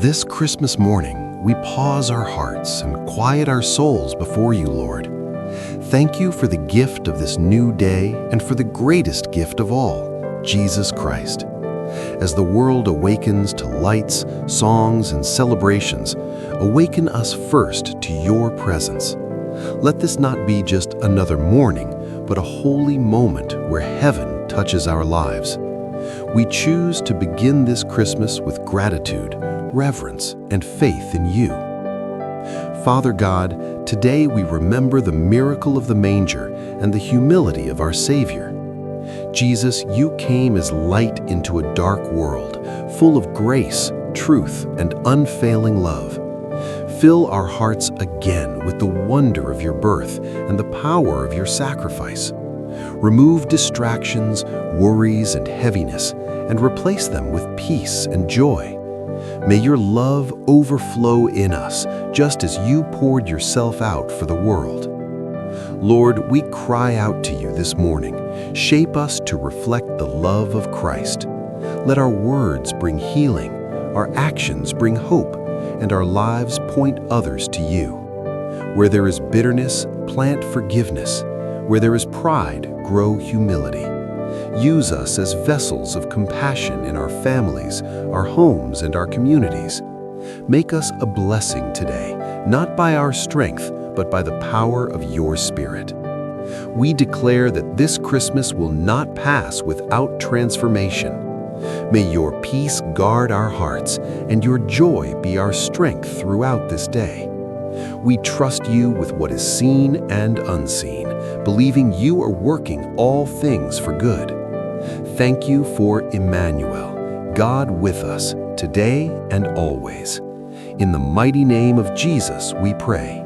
This Christmas morning, we pause our hearts and quiet our souls before you, Lord. Thank you for the gift of this new day and for the greatest gift of all, Jesus Christ. As the world awakens to lights, songs, and celebrations, awaken us first to your presence. Let this not be just another morning, but a holy moment where heaven touches our lives. We choose to begin this Christmas with gratitude, reverence, and faith in you. Father God, today we remember the miracle of the manger and the humility of our Savior. Jesus, you came as light into a dark world, full of grace, truth, and unfailing love. Fill our hearts again with the wonder of your birth and the power of your sacrifice. Remove distractions, worries, and heaviness, and replace them with peace and joy. May your love overflow in us, just as you poured yourself out for the world. Lord, we cry out to you this morning. Shape us to reflect the love of Christ. Let our words bring healing, our actions bring hope, and our lives point others to you. Where there is bitterness, plant forgiveness. Where there is pride, grow humility. Use us as vessels of compassion in our families, our homes, and our communities. Make us a blessing today, not by our strength, but by the power of your Spirit. We declare that this Christmas will not pass without transformation. May your peace guard our hearts and your joy be our strength throughout this day. We trust you with what is seen and unseen, believing you are working all things for good. Thank you for Emmanuel, God with us, today and always. In the mighty name of Jesus we pray.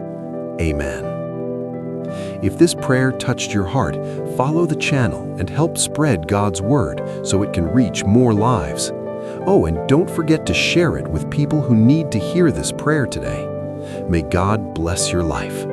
Amen. If this prayer touched your heart, follow the channel and help spread God's word so it can reach more lives. Oh, and don't forget to share it with people who need to hear this prayer today. May God bless your life.